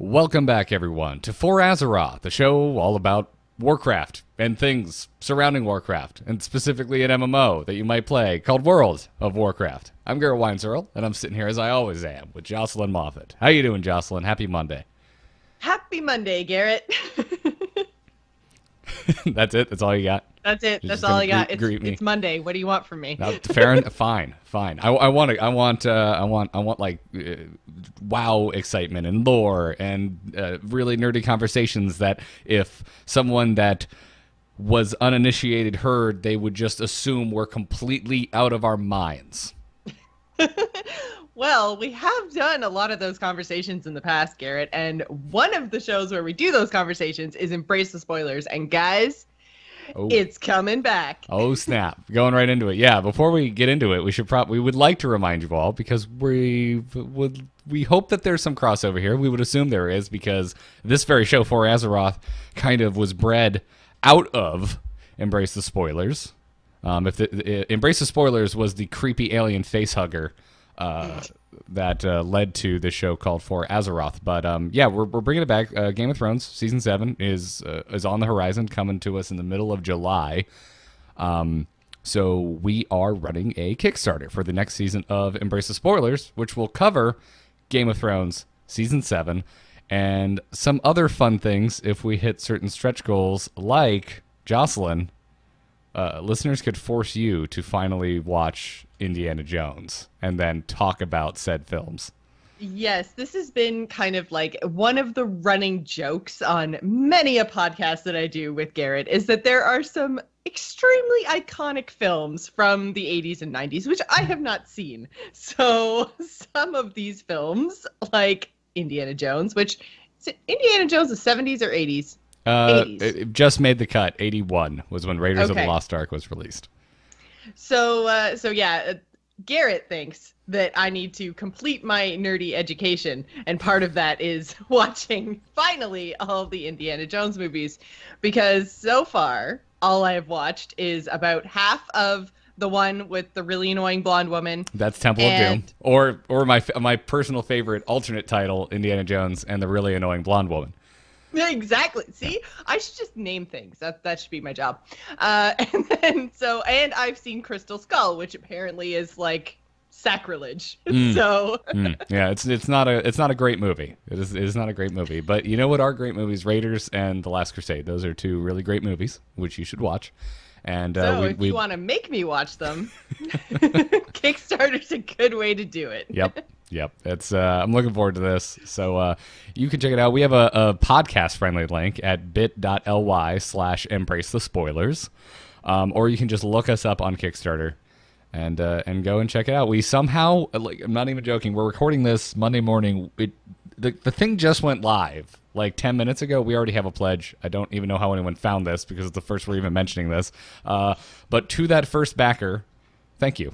Welcome back, everyone, to For Azeroth, the show all about Warcraft and things surrounding Warcraft, and specifically an MMO that you might play called World of Warcraft. I'm Garrett Weinzierl, and I'm sitting here as I always am with Jocelyn Moffett. How you doing, Jocelyn? Happy Monday. Happy Monday, Garrett. That's it? That's all you got? That's it. You're That's just all gonna I got. greet me? It's Monday. What do you want from me? No, fair enough. Fine. I want like WoW excitement and lore and really nerdy conversations that if someone that was uninitiated heard, they would just assume we're completely out of our minds. Well, we have done a lot of those conversations in the past, Garrett, and one of the shows where we do those conversations is Embrace the Spoilers. And guys, it's coming back. Oh, snap. Going right into it. Yeah, before we get into it, we would like to remind you all, because we hope that there's some crossover here. We would assume there is, because this very show, For Azeroth, kind of was bred out of Embrace the Spoilers. Embrace the Spoilers was the creepy alien facehugger that led to the show called For Azeroth. But yeah, we're bringing it back. Game of Thrones season 7 is on the horizon, coming to us in the middle of July. So we are running a Kickstarter for the next season of Embrace the Spoilers, which will cover Game of Thrones season 7 and some other fun things if we hit certain stretch goals, like Jocelyn. Listeners could force you to finally watch Indiana Jones and then talk about said films. Yes, this has been kind of like one of the running jokes on many a podcast that I do with Garrett, is that there are some extremely iconic films from the 80s and 90s, which I have not seen. So some of these films, like Indiana Jones, which is Indiana Jones the 70s or 80s? 80s. It just made the cut. 81 was when Raiders of the Lost Ark was released. So yeah, Garrett thinks that I need to complete my nerdy education, and part of that is watching, finally, all of the Indiana Jones movies, because so far, all I have watched is about half of the one with the really annoying blonde woman. That's Temple of Doom. Or my personal favorite alternate title, Indiana Jones and the really annoying blonde woman. Exactly. See, I should just name things. That should be my job. And I've seen Crystal Skull, which apparently is like sacrilege. So yeah, it's not a great movie. It is not a great movie. But you know what are great movies? Raiders and The Last Crusade. Those are two really great movies, which you should watch. And if you want to make me watch them, Kickstarter's a good way to do it. Yep. It's I'm looking forward to this. So you can check it out. We have a podcast-friendly link at bit.ly/embracethespoilers. Or you can just look us up on Kickstarter and go and check it out. We somehow, I'm not even joking, we're recording this Monday morning. The thing just went live like 10 minutes ago. We already have a pledge. I don't even know how anyone found this, because it's the first we're even mentioning this. But to that first backer, thank you.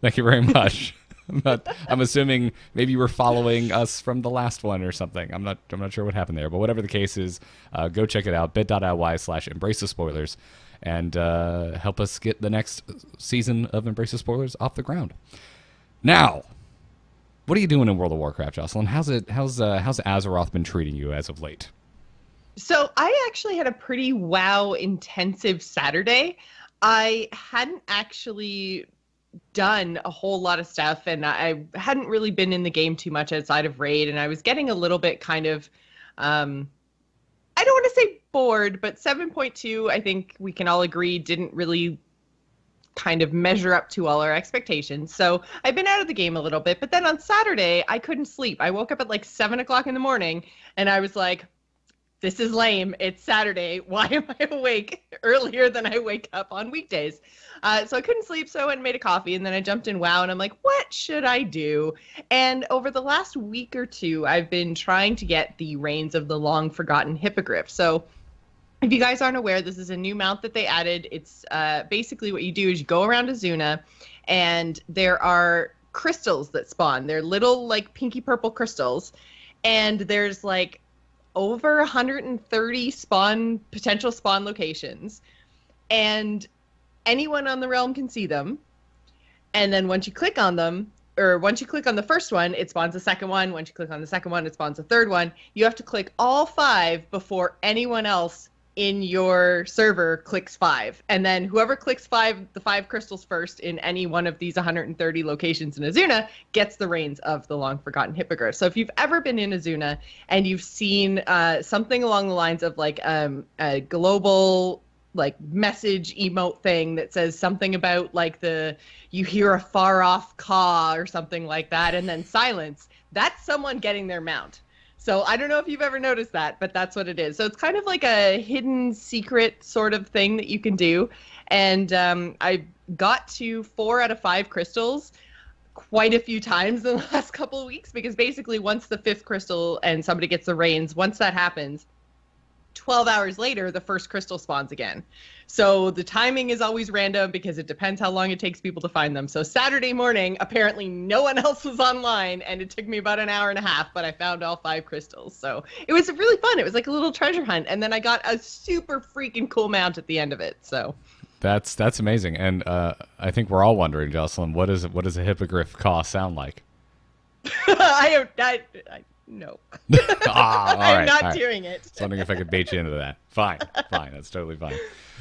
Thank you very much. But I'm assuming maybe you were following us from the last one or something. I'm not sure what happened there. But whatever the case is, go check it out. bit.ly/embracethespoilers and help us get the next season of Embrace the Spoilers off the ground. Now, what are you doing in World of Warcraft, Jocelyn? How's Azeroth been treating you as of late? So I actually had a pretty WoW intensive Saturday. I hadn't actually done a whole lot of stuff, and I hadn't really been in the game too much outside of raid, and I was getting a little bit kind of I don't want to say bored, but 7.2, I think we can all agree, didn't really kind of measure up to all our expectations. So I've been out of the game a little bit, but then on Saturday I couldn't sleep. I woke up at like 7 o'clock in the morning, and I was like, this is lame. It's Saturday. Why am I awake earlier than I wake up on weekdays? So I couldn't sleep, so I went and made a coffee, and then I jumped in WoW, and I'm like, what should I do? And over the last week or two, I've been trying to get the Reigns of the Long-Forgotten Hippogriff. So if you guys aren't aware, this is a new mount that they added. It's basically what you do is you go around Azuna, and there are crystals that spawn. They're little, like, pinky purple crystals, and there's, like, over 130 potential spawn locations, and anyone on the realm can see them. And then once you click on them, once you click on the first one, it spawns a second one. Once you click on the second one, it spawns a third one. You have to click all 5 before anyone else in your server clicks 5. And then whoever clicks the 5 crystals first in any one of these 130 locations in Azuna gets the reins of the long forgotten hippogriff. So if you've ever been in Azuna and you've seen something along the lines of like a global like message emote thing that says something about like you hear a far off caw or something like that, and then silence, that's someone getting their mount. So I don't know if you've ever noticed that, but that's what it is. So it's kind of like a hidden secret sort of thing that you can do. And I got to 4 out of 5 crystals quite a few times in the last couple of weeks, because basically once the 5th crystal and somebody gets the reins, once that happens, 12 hours later, the first crystal spawns again. So the timing is always random because it depends how long it takes people to find them. So Saturday morning, apparently no one else was online, and it took me about an hour and a half, but I found all 5 crystals. So it was really fun. It was like a little treasure hunt. And then I got a super freaking cool mount at the end of it. So That's amazing. And I think we're all wondering, Jocelyn, what does a hippogriff caw sound like? No. I'm not doing it. Just wondering if I could bait you into that. Fine. That's totally fine.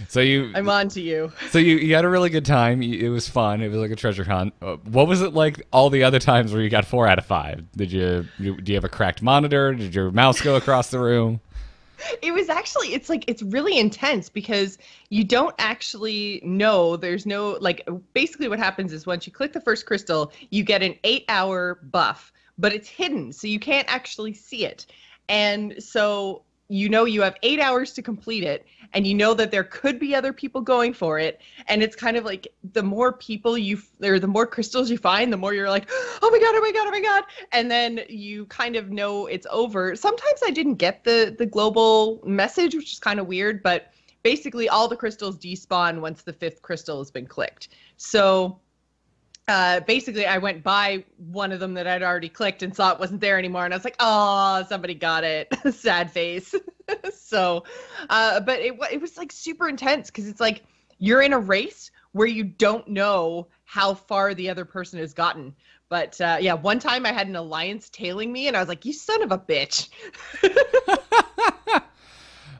So I'm on to you. So you had a really good time. It was fun. It was like a treasure hunt. What was it like all the other times where you got 4 out of 5? Do you have a cracked monitor? Did your mouse go across the room? It was actually, it's really intense because you don't actually know. There's no, like, basically what happens is once you click the first crystal, you get an 8-hour buff, but it's hidden, so you can't actually see it. And so you have 8 hours to complete it, and you know that there could be other people going for it. And it's kind of like the more people the more crystals you find, the more you're like, oh my God, oh my God, oh my God. And then you kind of know it's over. Sometimes I didn't get the global message, which is kind of weird, but basically all the crystals despawn once the 5th crystal has been clicked. So basically I went by one of them that I'd already clicked and saw it wasn't there anymore. And I was like, oh, somebody got it. Sad face. So, but it was like super intense because it's like you're in a race where you don't know how far the other person has gotten. But yeah, one time I had an alliance tailing me and I was like, you son of a bitch.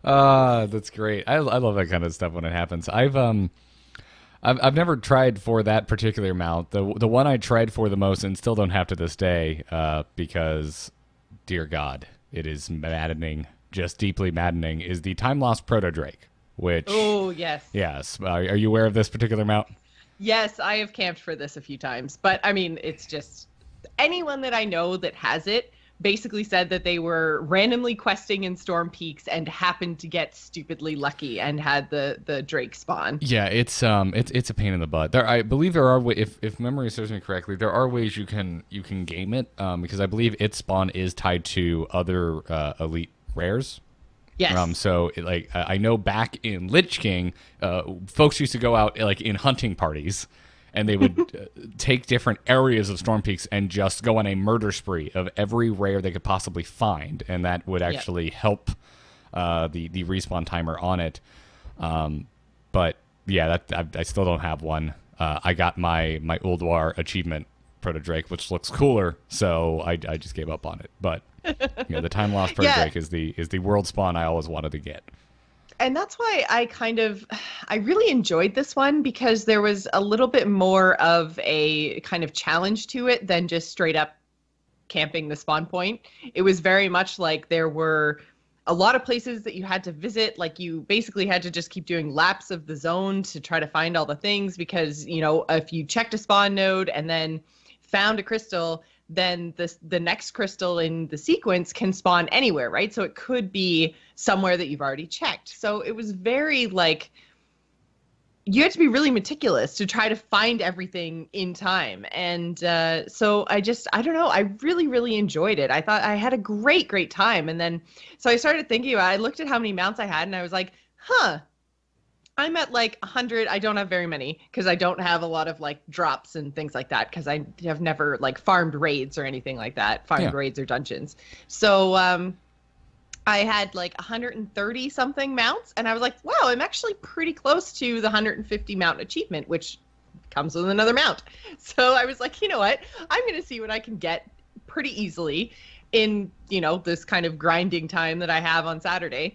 That's great. I love that kind of stuff when it happens. I've never tried for that particular mount. The one I tried for the most and still don't have to this day, because, dear God, it is maddening, just deeply maddening, is the Time Lost Proto Drake, which... Oh, yes. Yes. Are you aware of this particular mount? Yes, I have camped for this a few times. But, I mean, it's just... Anyone that I know that has it basically said that they were randomly questing in Storm Peaks and happened to get stupidly lucky and had the Drake spawn. Yeah, it's a pain in the butt. I believe there are if memory serves me correctly, there are ways you can game it, because I believe its spawn is tied to other elite rares. Yes. So I know back in Lich King, folks used to go out like in hunting parties, and they would take different areas of Storm Peaks and just go on a murder spree of every rare they could possibly find, and that would actually help the respawn timer on it. But yeah, I still don't have one. I got my Ulduar achievement Proto Drake, which looks cooler, so I just gave up on it. But the Time Lost Proto Drake is the world spawn I always wanted to get. And that's why I really enjoyed this one, because there was a little bit more of a kind of challenge to it than just straight up camping the spawn point. It was very much like there were a lot of places that you had to visit. Like you basically had to just keep doing laps of the zone to try to find all the things, because, if you checked a spawn node and then found a crystal, then the next crystal in the sequence can spawn anywhere, right? So it could be somewhere that you've already checked. So it was very like, you had to be really meticulous to try to find everything in time. And so I don't know, I really, really enjoyed it. I thought I had a great, great time. And then, so I started thinking about it. I looked at how many mounts I had and I was like, I'm at like 100. I don't have very many because I don't have a lot of like drops and things like that, because I have never like farmed raids or anything like that, raids or dungeons. So I had like 130 something mounts, and I was like, wow, I'm actually pretty close to the 150 mount achievement, which comes with another mount. So I was like, you know what? I'm going to see what I can get pretty easily in, this kind of grinding time that I have on Saturday.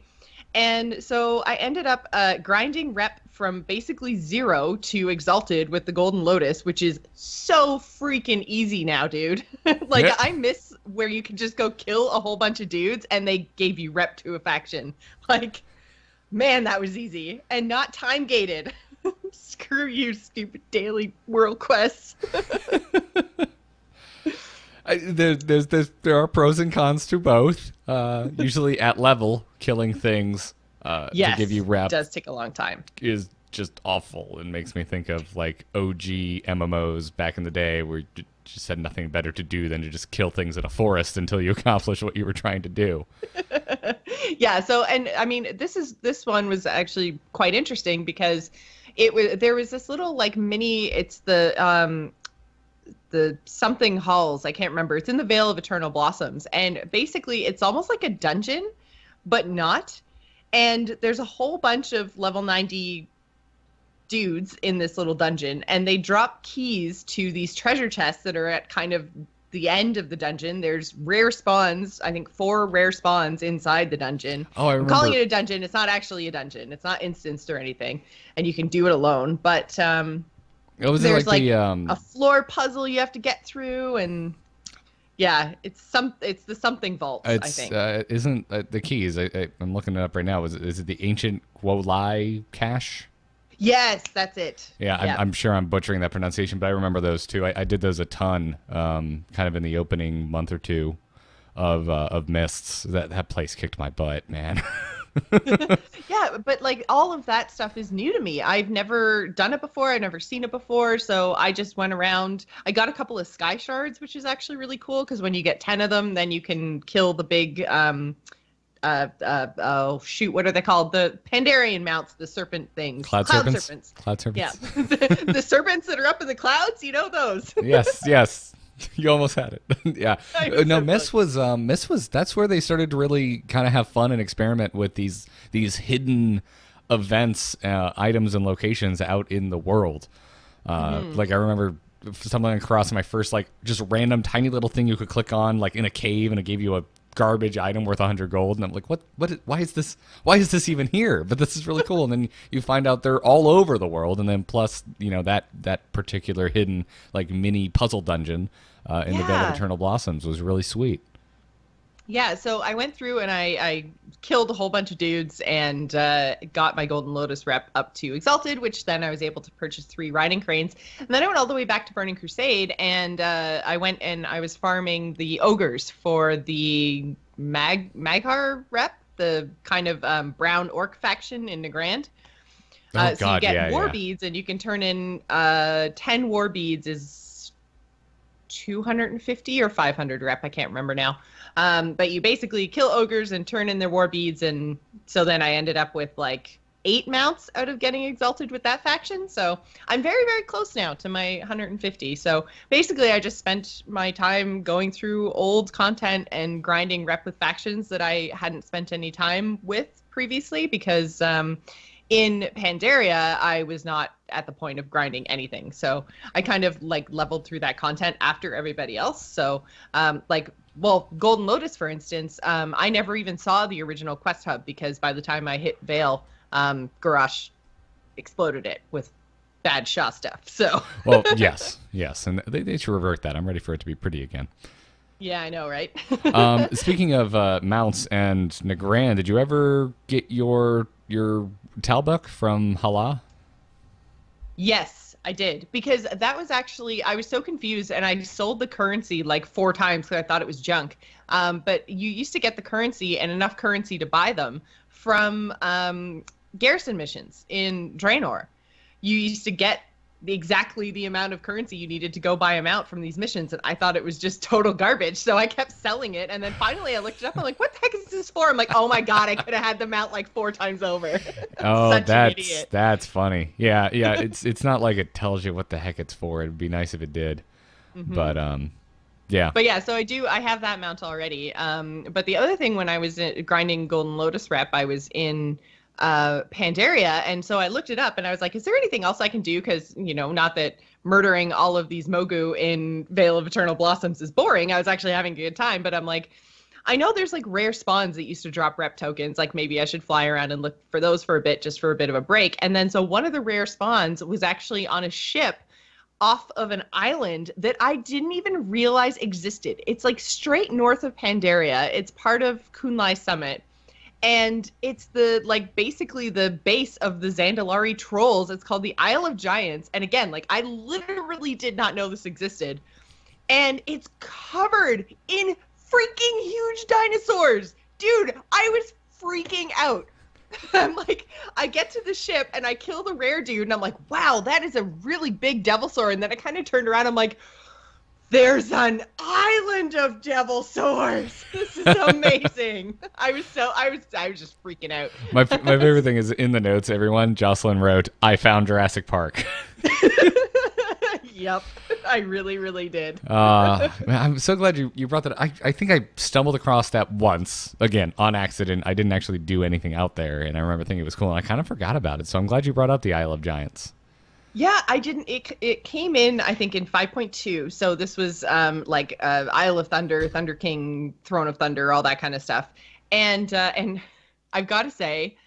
And so I ended up grinding rep from basically 0 to Exalted with the Golden Lotus, which is so freaking easy now, dude. I miss where you can just go kill a whole bunch of dudes and they gave you rep to a faction. Man, that was easy and not time gated. Screw you, stupid daily world quests. There are pros and cons to both. Usually at level, killing things to give you rep it does take a long time. Is just awful and makes me think of OG MMOs back in the day where you just had nothing better to do than to just kill things in a forest until you accomplish what you were trying to do. Yeah. So, and I mean, this one was actually quite interesting because there was this little mini. It's the something halls. I can't remember. It's in the Vale of Eternal Blossoms. And basically it's almost like a dungeon, but not. And there's a whole bunch of level 90 dudes in this little dungeon. And they drop keys to these treasure chests that are at kind of the end of the dungeon. There's rare spawns. I think 4 rare spawns inside the dungeon. Oh, I remember. I'm calling it a dungeon. It's not actually a dungeon. It's not instanced or anything. And you can do it alone. But, was there's a floor puzzle you have to get through, and it's the something vault. I think isn't the keys? I'm looking it up right now. Is it the ancient Gwolai cache? Yes, that's it. Yeah, I'm sure I'm butchering that pronunciation, but I remember those too. I did those a ton, kind of in the opening month or two of Mists. That place kicked my butt, man. Yeah, but all of that stuff is new to me. I've never done it before. I've never seen it before. So I just went around. I got a couple of sky shards, which is actually really cool because when you get 10 of them, then you can kill the big what are they called? The Pandarian mounts, the serpent things. Cloud serpents. Cloud serpents. Yeah. The serpents that are up in the clouds, those. Yes. You almost had it. Yeah. No, Miss was that's where they started to really kind of have fun and experiment with these hidden events, items and locations out in the world. I remember stumbling across my first just random tiny little thing you could click on in a cave, and it gave you a garbage item worth 100 gold, and I'm like, why is this even here? But this is really cool. And then you find out they're all over the world, and then plus that particular hidden mini puzzle dungeon in the Vale of Eternal Blossoms was really sweet. Yeah, so I went through and I killed a whole bunch of dudes and got my Golden Lotus rep up to Exalted, which then I was able to purchase 3 riding cranes. And then I went all the way back to Burning Crusade, and I went and I was farming the ogres for the Mag'har rep, the kind of brown orc faction in Nagrand. So you get war beads, and you can turn in 10 war beads is 250 or 500 rep. I can't remember now. But you basically kill ogres and turn in their war beads, and so then I ended up with 8 mounts out of getting Exalted with that faction. So I'm very, very close now to my 150. So basically I just spent my time going through old content and grinding rep with factions that I hadn't spent any time with previously, because in Pandaria, I was not at the point of grinding anything. So I kind of leveled through that content after everybody else. So Golden Lotus, for instance, I never even saw the original quest hub, because by the time I hit Vale, Garrosh exploded it with bad Sha stuff. So well, yes. And they should revert that. I'm ready for it to be pretty again. Yeah, I know, right? Speaking of mounts and Nagrand, did you ever get your Talbuk from Hala? Yes, I did, because that was actually, I was so confused, and I sold the currency 4 times because I thought it was junk. But you used to get the currency and enough currency to buy them from garrison missions in Draenor. You used to get exactly the amount of currency you needed to go buy them out from these missions, and I thought it was just total garbage, so I kept selling it. And then finally I looked it up, I'm like, what the heck is this for? I'm like, oh my god, I could have had them out 4 times over. Oh, that's funny. Yeah, it's not like it tells you what the heck it's for. It'd be nice if it did. Mm-hmm. But yeah, so I have that mount already. But the other thing, when I was grinding Golden Lotus rep, I was in Pandaria, and so I looked it up, and I was like, is there anything else I can do? Because not that murdering all of these Mogu in Vale of Eternal Blossoms is boring. I was actually having a good time, but I'm like, I know there's like rare spawns that used to drop rep tokens. Like maybe I should fly around and look for those for a bit, just for a bit of a break. And then so one of the rare spawns was actually on a ship off of an island that I didn't even realize existed. It's like straight north of Pandaria. It's part of Kunlai Summit. And it's the, like, basically the base of the Zandalari trolls. It's called the Isle of Giants. And again, like, I literally did not know this existed. And it's covered in freaking huge dinosaurs. Dude, I was freaking out. I'm like, I get to the ship and I kill the rare dude and I'm like, wow, that is a really big Devilsaur. And then I kind of turned around, I'm like, there's an island of Devilsaurs. This is amazing. I was just freaking out. My favorite thing is in the notes, everyone, Jocelyn wrote, I found Jurassic Park. Yep, I really, really did. I'm so glad you brought that up. I think I stumbled across that once, again, on accident. I didn't actually do anything out there, and I remember thinking it was cool, and I kind of forgot about it. So I'm glad you brought up the Isle of Giants. Yeah, I didn't. It came in, I think, in 5.2. So this was like Isle of Thunder, Thunder King, Throne of Thunder, all that kind of stuff. And I've got to say,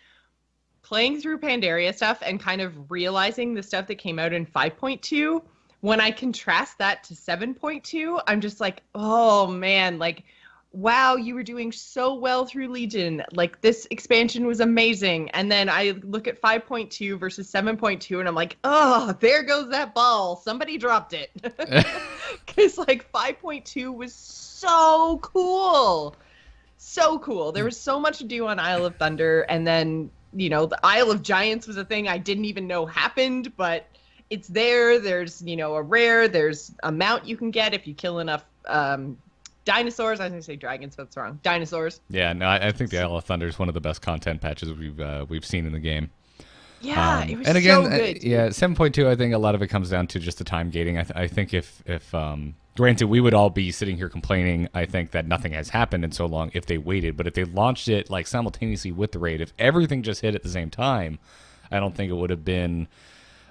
playing through Pandaria stuff and kind of realizing the stuff that came out in 5.2, when I contrast that to 7.2, I'm just like, oh man, like, wow, you were doing so well through Legion. Like, this expansion was amazing. And then I look at 5.2 versus 7.2, and I'm like, oh, there goes that ball. Somebody dropped it. Because, like, 5.2 was so cool. So cool. There was so much to do on Isle of Thunder. And then, you know, the Isle of Giants was a thing I didn't even know happened, but it's there. There's, you know, a rare. There's a mount you can get if you kill enough dinosaurs. I was going to say dragons, but that's wrong. Dinosaurs. Yeah, no, I think the Isle of Thunder is one of the best content patches we've seen in the game. Yeah, it was and again, so good. Yeah, 7.2, I think a lot of it comes down to just the time gating. I think if granted, we would all be sitting here complaining, I think, that nothing has happened in so long if they waited. But if they launched it like simultaneously with the raid, if everything just hit at the same time, I don't think it would have been...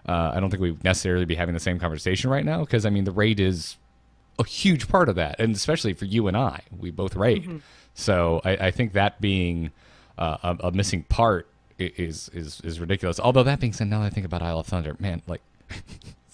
I don't think we'd necessarily be having the same conversation right now, because, I mean, the raid is a huge part of that, and especially for you and I. We both raid. Mm-hmm. So I think that being a missing part is ridiculous. Although, that being said, now that I think about Isle of Thunder, man, like,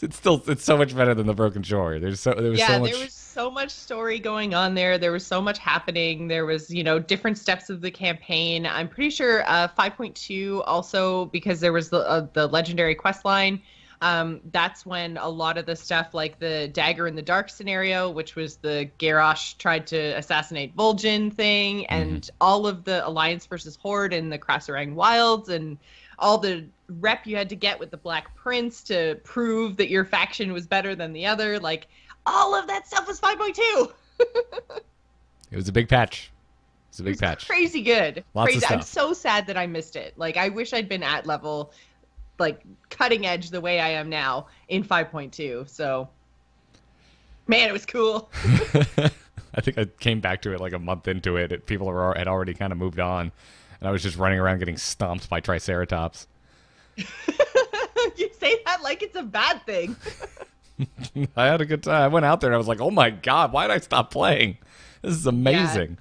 it's so much better than the Broken Shore. There was so much story going on there. There was so much happening. There was, you know, different steps of the campaign. I'm pretty sure 5.2 also, because there was the legendary quest line. That's when a lot of the stuff, like the Dagger in the Dark scenario, which was the Garrosh tried to assassinate Vol'jin thing, and all of the Alliance versus Horde in the Krasarang Wilds, and all the rep you had to get with the Black Prince to prove that your faction was better than the other. Like, all of that stuff was 5.2. It was a big patch. It's a big patch. Crazy good. Lots of stuff. I'm so sad that I missed it. Like, I wish I'd been at level, like, cutting edge the way I am now in 5.2. So, man, it was cool. I think I came back to it like a month into it. People had already kind of moved on. And I was just running around getting stomped by Triceratops. You say that like it's a bad thing. I had a good time. I went out there and I was like, oh my God, why did I stop playing? This is amazing.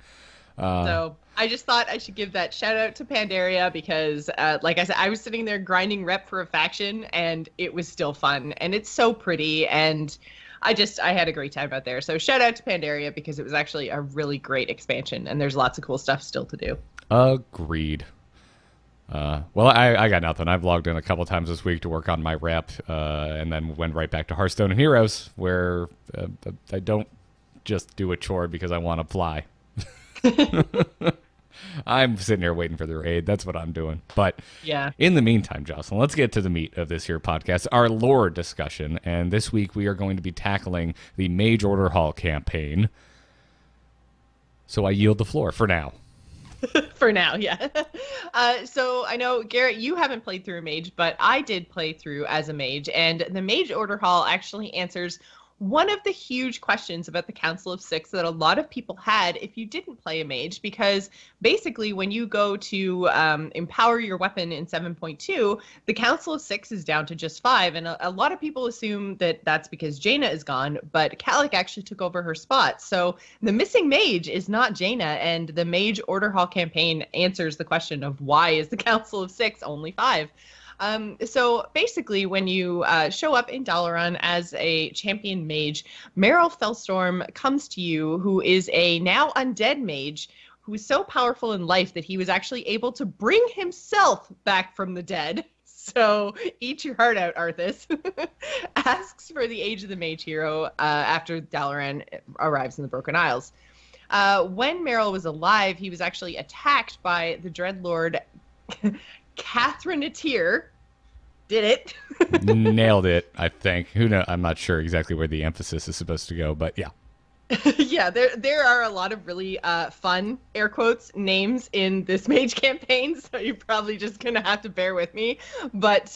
Yeah. So I just thought I should give that shout out to Pandaria because, like I said, I was sitting there grinding rep for a faction and it was still fun. And it's so pretty. And I had a great time out there. So shout out to Pandaria because it was actually a really great expansion. And there's lots of cool stuff still to do. Agreed. Well, I got nothing. I've logged in a couple times this week to work on my rep, and then went right back to Hearthstone and Heroes, where I don't just do a chore because I want to fly. I'm sitting here waiting for the raid. That's what I'm doing. But yeah. In the meantime, Jocelyn, let's get to the meat of this here podcast, our lore discussion. And this week we are going to be tackling the Mage Order Hall campaign. So I yield the floor for now. For now, yeah. So I know, Garrett, you haven't played through a mage, but I did play through as a mage, and the Mage Order Hall actually answers one of the huge questions about the Council of Six that a lot of people had if you didn't play a mage, because basically when you go to empower your weapon in 7.2, the Council of Six is down to just 5, and a lot of people assume that that's because Jaina is gone, but Calic actually took over her spot. So the missing mage is not Jaina, and the Mage Order Hall campaign answers the question of why is the Council of Six only 5? So basically, when you show up in Dalaran as a champion mage, Meryl Fellstorm comes to you, who is a now undead mage, who is so powerful in life that he was actually able to bring himself back from the dead. So eat your heart out, Arthas. Asks for the Age of the Mage hero after Dalaran arrives in the Broken Isles. When Meryl was alive, he was actually attacked by the Dreadlord Catherine Atir. Did it. Nailed it, I think. Who knows? I'm not sure exactly where the emphasis is supposed to go, but yeah. Yeah, there are a lot of really fun, air quotes, names in this mage campaign, so you're probably just going to have to bear with me. But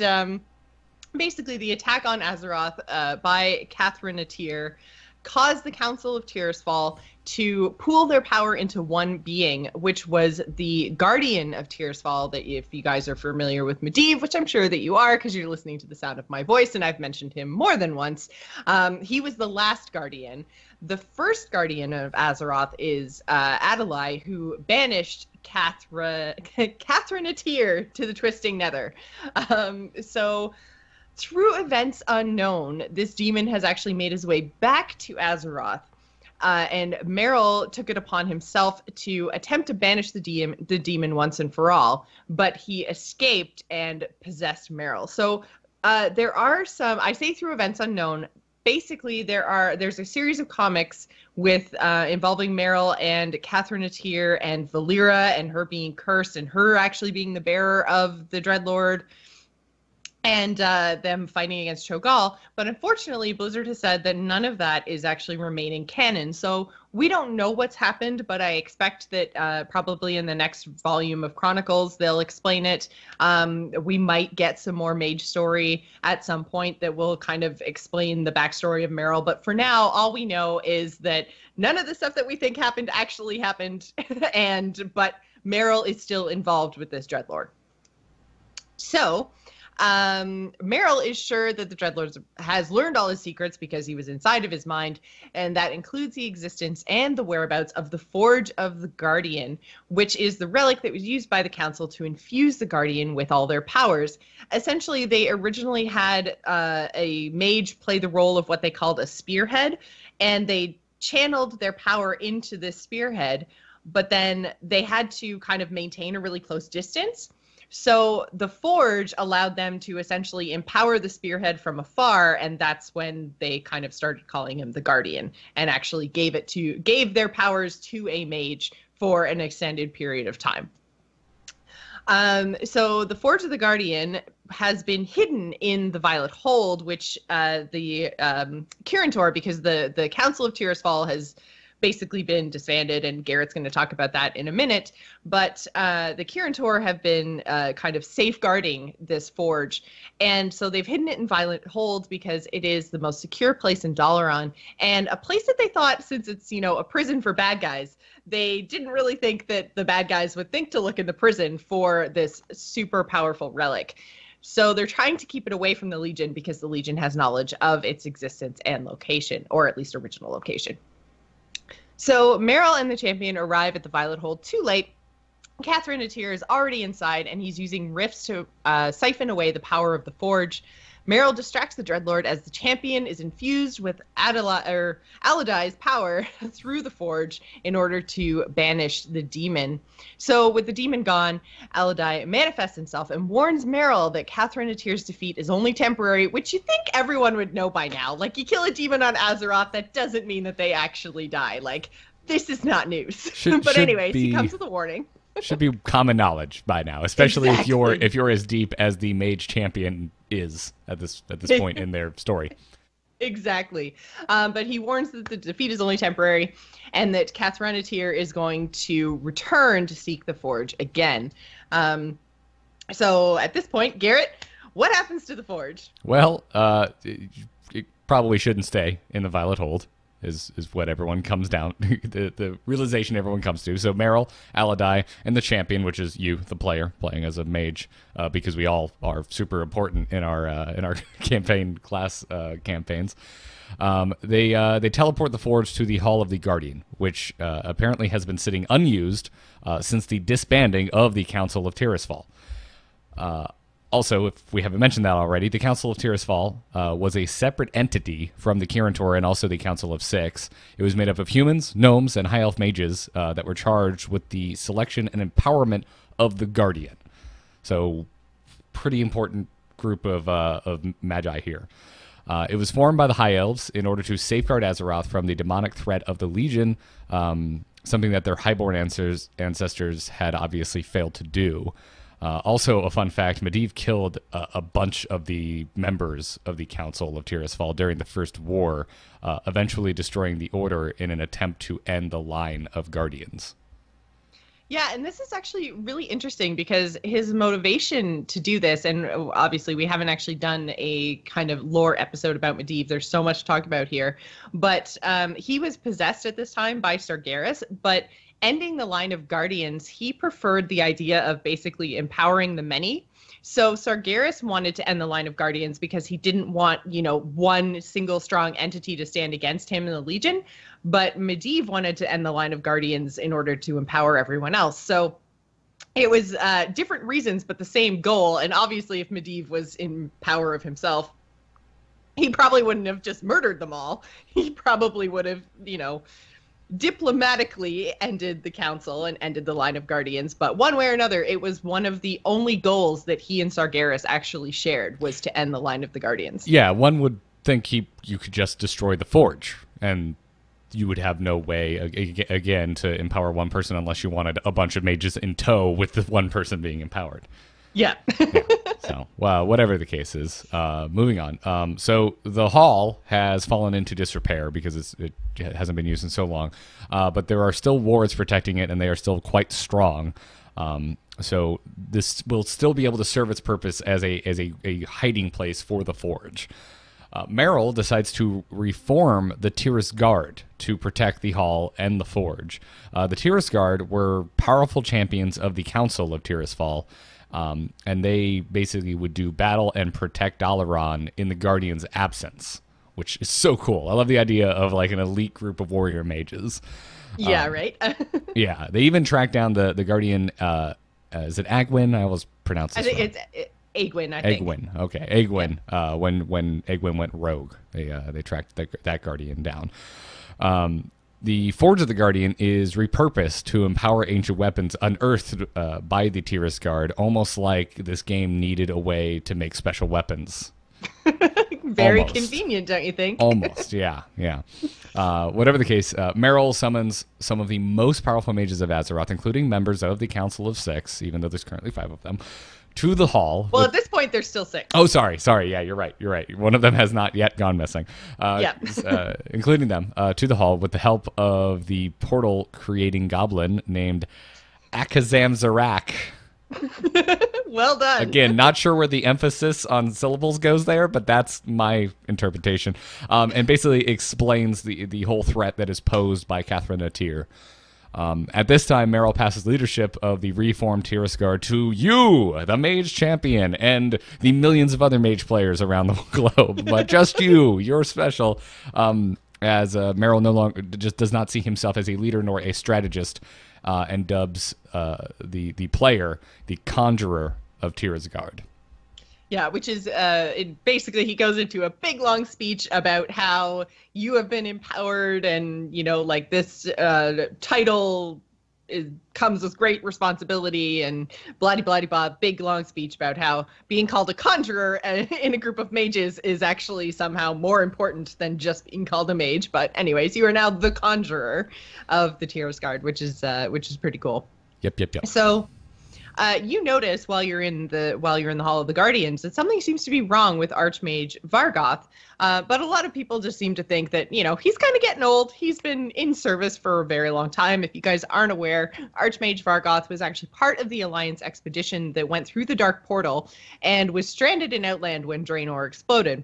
basically, the attack on Azeroth by Catherine Atir caused the Council of Tirisfal to pool their power into one being, which was the Guardian of Tirisfal, that if you guys are familiar with Medivh, which I'm sure that you are because you're listening to the sound of my voice, and I've mentioned him more than once, he was the last Guardian. The first Guardian of Azeroth is Adalai, who banished Catherine Atir to the Twisting Nether. So through events unknown, this demon has actually made his way back to Azeroth. And Meryl took it upon himself to attempt to banish the demon once and for all, but he escaped and possessed Meryl. So there are some, I say through events unknown, basically there's a series of comics with involving Meryl and Catherine Atir and Valera and her being cursed and her actually being the bearer of the Dreadlord, and them fighting against Cho'Gall. But unfortunately, Blizzard has said that none of that is actually remaining canon. So we don't know what's happened, but I expect that probably in the next volume of Chronicles, they'll explain it. We might get some more Mage story at some point that will kind of explain the backstory of Meryl. But for now, all we know is that none of the stuff that we think happened actually happened. But Meryl is still involved with this Dreadlord. So Meryl is sure that the Dreadlord has learned all his secrets because he was inside of his mind, and that includes the existence and the whereabouts of the Forge of the Guardian, which is the relic that was used by the Council to infuse the Guardian with all their powers. Essentially, they originally had a mage play the role of what they called a spearhead, and they channeled their power into this spearhead, but then they had to kind of maintain a really close distance. So the Forge allowed them to essentially empower the spearhead from afar, and that's when they kind of started calling him the Guardian and actually gave their powers to a mage for an extended period of time. So the Forge of the Guardian has been hidden in the Violet Hold, which the Kirintor, because the Council of Tirisfal has basically been disbanded, and Garrett's going to talk about that in a minute. But the Kirintor have been kind of safeguarding this forge, and so they've hidden it in Violet Hold because it is the most secure place in Dalaran, and a place that they thought, since it's a prison for bad guys, they didn't really think that the bad guys would think to look in the prison for this super powerful relic. So they're trying to keep it away from the Legion because the Legion has knowledge of its existence and location, or at least original location. So Meryl and the champion arrive at the Violet Hold too late. Catherine Atir is already inside, and he's using rifts to siphon away the power of the Forge. Meryl distracts the Dreadlord as the champion is infused with Aladai's power through the Forge in order to banish the demon. So with the demon gone, Aladai manifests himself and warns Meryl that Catherine Atir's defeat is only temporary, which you think everyone would know by now. Like, you kill a demon on Azeroth, that doesn't mean that they actually die. Like, this is not news. But anyways, he comes with a warning. Should be common knowledge by now, especially Exactly. if you're as deep as the mage champion is at this point in their story. Exactly. But he warns that the defeat is only temporary and that Catherine Atir is going to return to seek the Forge again. So at this point, Garrett, what happens to the Forge? Well, probably shouldn't stay in the Violet Hold. Is what everyone comes down the realization everyone comes to. So Meryl, Aladai, and the champion, which is you, the player, playing as a mage, because we all are super important in our campaign class campaigns. They teleport the forge to the Hall of the Guardian, which apparently has been sitting unused since the disbanding of the Council of Tirisfal. Also, if we haven't mentioned that already, the Council of Tirisfal was a separate entity from the Kirin and also the Council of Six. It was made up of humans, gnomes, and high elf mages that were charged with the selection and empowerment of the Guardian. So, pretty important group of magi here. It was formed by the High Elves in order to safeguard Azeroth from the demonic threat of the Legion, something that their highborn ancestors had obviously failed to do. Also, a fun fact, Medivh killed a bunch of the members of the Council of Tirisfal during the First War, eventually destroying the Order in an attempt to end the line of Guardians. Yeah, and this is actually really interesting because his motivation to do this, and obviously we haven't actually done a kind of lore episode about Medivh. There's so much to talk about here. But he was possessed at this time by Sargeras, but ending the line of Guardians, he preferred the idea of basically empowering the many. So Sargeras wanted to end the line of Guardians because he didn't want, one single strong entity to stand against him in the Legion. But Medivh wanted to end the line of Guardians in order to empower everyone else. So it was different reasons, but the same goal. And obviously, if Medivh was in power of himself, he probably wouldn't have just murdered them all. He probably would have, diplomatically ended the council and ended the line of Guardians, but one way or another, it was one of the only goals that he and Sargeras actually shared, was to end the line of the Guardians. Yeah, one would think you could just destroy the forge, and you would have no way, again, to empower one person unless you wanted a bunch of mages in tow with the one person being empowered. Yeah. So, well, whatever the case is, moving on. So the hall has fallen into disrepair because it hasn't been used in so long, but there are still wards protecting it, and they are still quite strong. So this will still be able to serve its purpose as a hiding place for the forge. Meryl decides to reform the Tiris Guard to protect the hall and the forge. The Tiris Guard were powerful champions of the Council of Tirisfal. And they basically would do battle and protect Dalaran in the Guardian's absence, which is so cool. I love the idea of like an elite group of warrior mages. Yeah, right? Yeah, they even tracked down the Guardian, is it Agwyn? I always pronounce this wrong. It's Agwyn, I think. Agwyn, okay. Agwyn, yeah. When Agwyn went rogue, they tracked that Guardian down. The Forge of the Guardian is repurposed to empower ancient weapons unearthed by the Tiris Guard, almost like this game needed a way to make special weapons. Very Almost. Convenient, don't you think? Almost, yeah. Whatever the case, Meryl summons some of the most powerful mages of Azeroth, including members of the Council of Six, even though there's currently 5 of them, to the hall. Well, at this point, there's still 6. Oh, sorry. Yeah, you're right. One of them has not yet gone missing. Including them to the hall with the help of the portal-creating goblin named Akazam Zarak. Well done. Again, not sure where the emphasis on syllables goes there, but that's my interpretation. And basically explains the whole threat that is posed by Catherine Natir. At this time, Meryl passes leadership of the reformed Tiris Guard to you, the Mage Champion, and the millions of other Mage players around the globe. But just you're special, as Meryl no longer just does not see himself as a leader nor a strategist, and dubs the player the Conjurer of Tiris Guard. Yeah, which is basically he goes into a big long speech about how you have been empowered and, like this title comes with great responsibility and blah-de-blah-de-blah, big long speech about how being called a conjurer in a group of mages is actually somehow more important than just being called a mage. But anyways, you are now the conjurer of the Tiris Guard, which is pretty cool. Yep. So you notice while you're in the Hall of the Guardians that something seems to be wrong with Archmage Vargoth, but a lot of people just seem to think that he's kind of getting old. He's been in service for a very long time. If you guys aren't aware, Archmage Vargoth was actually part of the Alliance expedition that went through the Dark Portal and was stranded in Outland when Draenor exploded.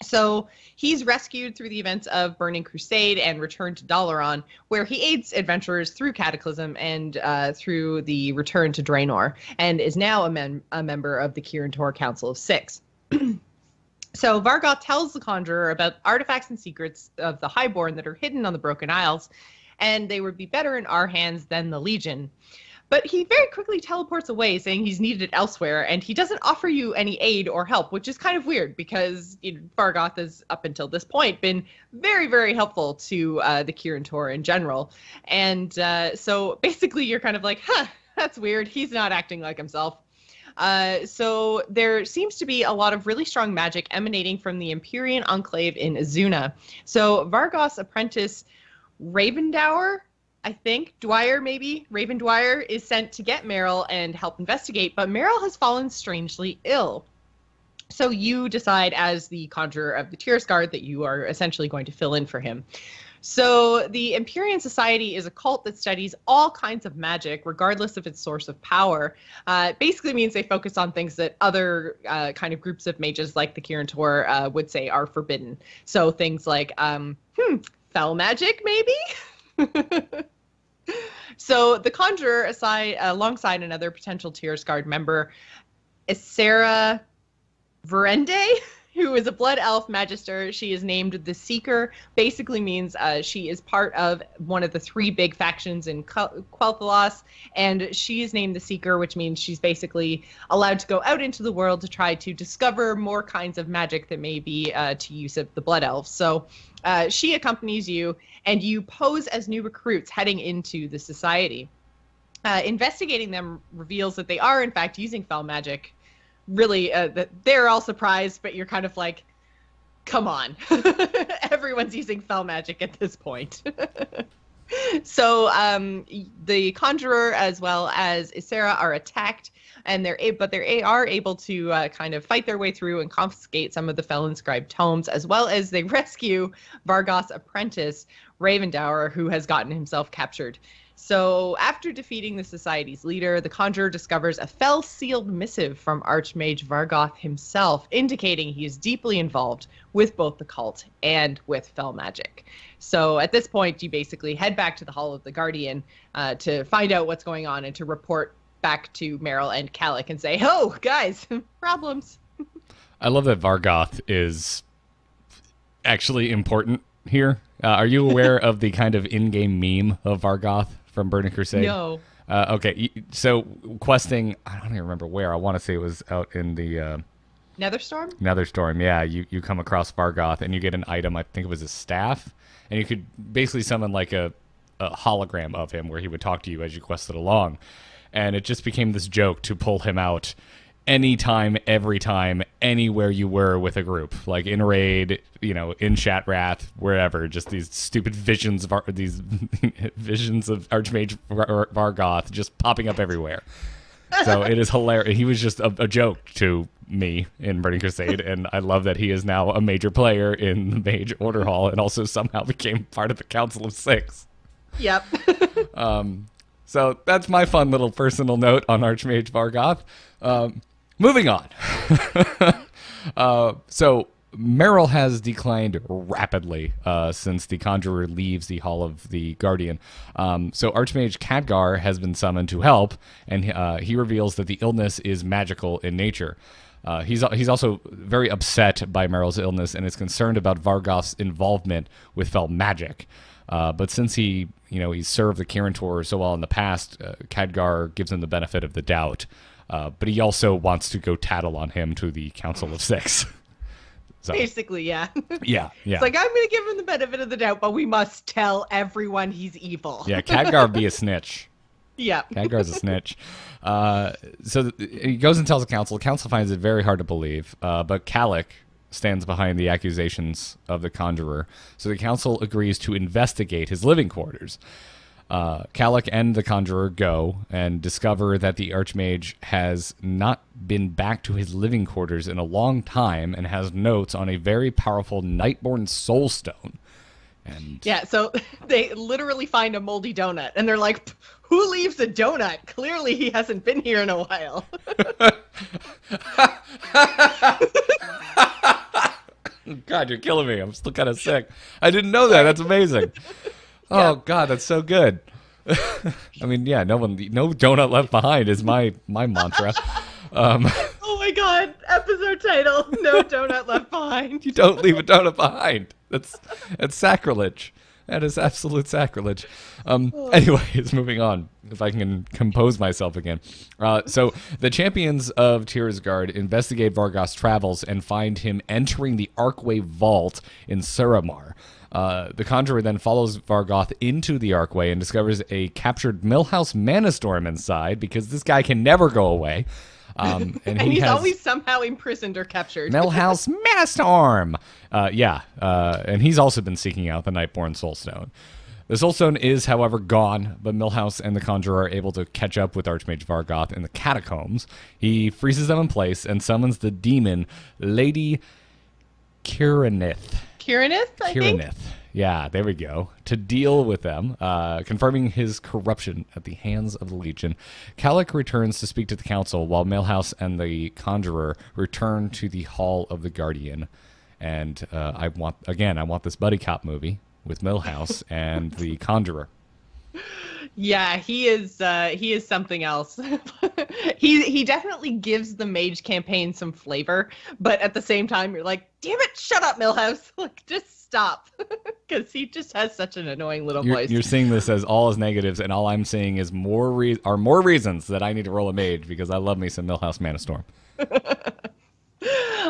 So he's rescued through the events of Burning Crusade and returned to Dalaran, where he aids adventurers through Cataclysm and through the return to Draenor, and is now a member of the Kirin Tor Council of Six. So Vargoth tells the Conjurer about artifacts and secrets of the Highborn that are hidden on the Broken Isles, and they would be better in our hands than the Legion. But he very quickly teleports away, saying he's needed elsewhere, and he doesn't offer you any aid or help, which is kind of weird because Vargoth has, up until this point, been very, very helpful to the Kirin Tor in general. And so basically you're kind of like, huh, that's weird. He's not acting like himself. So there seems to be a lot of really strong magic emanating from the Empyrean Enclave in Azuna. So Vargoth's apprentice, Ravendower, I think, Dwyer maybe, Raven Dwyer, is sent to get Meryl and help investigate, but Meryl has fallen strangely ill. So you decide as the conjurer of the Tears Guard that you are essentially going to fill in for him. So the Empyrean Society is a cult that studies all kinds of magic, regardless of its source of power. It basically means they focus on things that other kind of groups of mages like the Kirin Tor would say are forbidden. So things like, fell magic, maybe? So the Conjurer, alongside another potential Tears Guard member, Isera Verende, who is a blood elf magister. She is named the Seeker. Basically means she is part of one of the three big factions in Quel'Thalas, and she is named the Seeker, which means she's basically allowed to go out into the world to try to discover more kinds of magic that may be to use of the blood elves. So she accompanies you, and you pose as new recruits heading into the society. Investigating them reveals that they are, in fact, using fell magic. Really, they're all surprised, but you're kind of like, come on. Everyone's using fell magic at this point. So the Conjurer as well as Isera are attacked, and they are able to kind of fight their way through and confiscate some of the fell-inscribed tomes, as well as they rescue Vargoth's apprentice, Ravendower, who has gotten himself captured. So after defeating the society's leader, the Conjurer discovers a fell-sealed missive from Archmage Vargoth himself, indicating he is deeply involved with both the cult and with fell magic. So at this point, you basically head back to the Hall of the Guardian to find out what's going on and to report back to Meryl and Calic and say, oh, guys, problems. I love that Vargoth is actually important here. Are you aware of the kind of in-game meme of Vargoth from Burning Crusade? No. Okay, so questing, I don't even remember where. I want to say it was out in the... Netherstorm? Netherstorm, yeah. You come across Vargoth, and you get an item, I think it was a staff, and you could basically summon like a hologram of him where he would talk to you as you quested along. And it just became this joke to pull him out anytime, every time, anywhere you were with a group, like in raid, in Shattrath, wherever. Just these stupid visions of visions of Archmage Vargoth just popping up everywhere. So it is hilarious. He was just a joke to me in Burning Crusade, and I love that he is now a major player in the Mage Order Hall, and also somehow became part of the Council of Six. Yep. So that's my fun little personal note on Archmage Vargoth. Moving on. So Meryl has declined rapidly since the Conjurer leaves the Hall of the Guardian. So Archmage Khadgar has been summoned to help, and he reveals that the illness is magical in nature. He's also very upset by Meryl's illness and is concerned about Vargoth's involvement with fell magic. But since he served the Kirin Tor so well in the past, Khadgar gives him the benefit of the doubt. But he also wants to go tattle on him to the Council of Six. So, basically, yeah. Yeah. It's like, I'm going to give him the benefit of the doubt, but we must tell everyone he's evil. Yeah, Khadgar be a snitch. Yeah. Khadgar's a snitch. So he goes and tells the council. The council finds it very hard to believe, but Calic stands behind the accusations of the Conjurer. So the council agrees to investigate his living quarters. Calic and the Conjurer go and discover that the Archmage has not been back to his living quarters in a long time and has notes on a very powerful Nightborn Soulstone. And yeah, so they literally find a moldy donut, and they're like, who leaves a donut? Clearly he hasn't been here in a while. God, you're killing me. I'm still kind of sick. I didn't know that. That's amazing. Yeah. Oh God, that's so good. I mean, yeah, no donut left behind is my mantra. Oh my God! Episode title: No donut left behind. You don't leave a donut behind. That's sacrilege. That is absolute sacrilege. Anyways, moving on. If I can compose myself again. So the champions of Tiersgard investigate Vargoth's travels and find him entering the Archway Vault in Suramar. The Conjurer then follows Vargoth into the Archway and discovers a captured Millhouse Manastorm inside, because this guy can never go away. And he's always somehow imprisoned or captured. Millhouse Manastorm! And he's also been seeking out the Nightborn Soulstone. The Soulstone is, however, gone, but Millhouse and the Conjurer are able to catch up with Archmage Vargoth in the catacombs. He freezes them in place and summons the demon Lady Kirinith. Kirinith, I think? Yeah, there we go. To deal with them, confirming his corruption at the hands of the Legion. Kalik returns to speak to the council, while Millhouse and the Conjurer return to the Hall of the Guardian. And I want this buddy cop movie with Millhouse and the Conjurer. Yeah, he is something else. he definitely gives the Mage campaign some flavor, but at the same time you're like, damn it, shut up, Millhouse. Like, just stop. Because he just has such an annoying little voice. You're seeing this as all as negatives, and all I'm seeing is more reasons that I need to roll a Mage, because I love me some Millhouse Manastorm.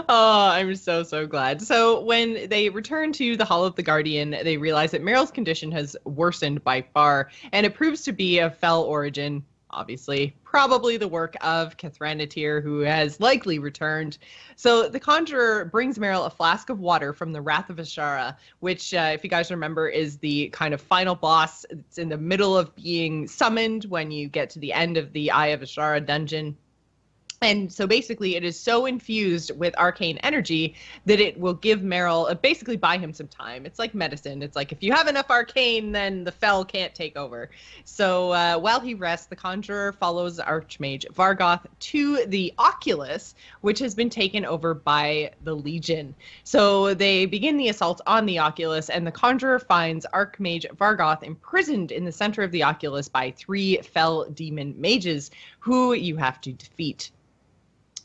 Oh, I'm so glad. So when they return to the Hall of the Guardian, they realize that Meryl's condition has worsened by far, and it proves to be of fell origin. Obviously, probably the work of Cathranatir, who has likely returned. So the Conjurer brings Meryl a flask of water from the Wrath of Ashara, which, if you guys remember, is the kind of final boss. It's in the middle of being summoned when you get to the end of the Eye of Ashara dungeon. And so basically it is so infused with arcane energy that it will give Meryl, basically buy him some time. It's like medicine. It's like, if you have enough arcane, then the fell can't take over. So while he rests, the Conjurer follows Archmage Vargoth to the Oculus, which has been taken over by the Legion. So they begin the assault on the Oculus, and the Conjurer finds Archmage Vargoth imprisoned in the center of the Oculus by 3 fell demon mages, who you have to defeat.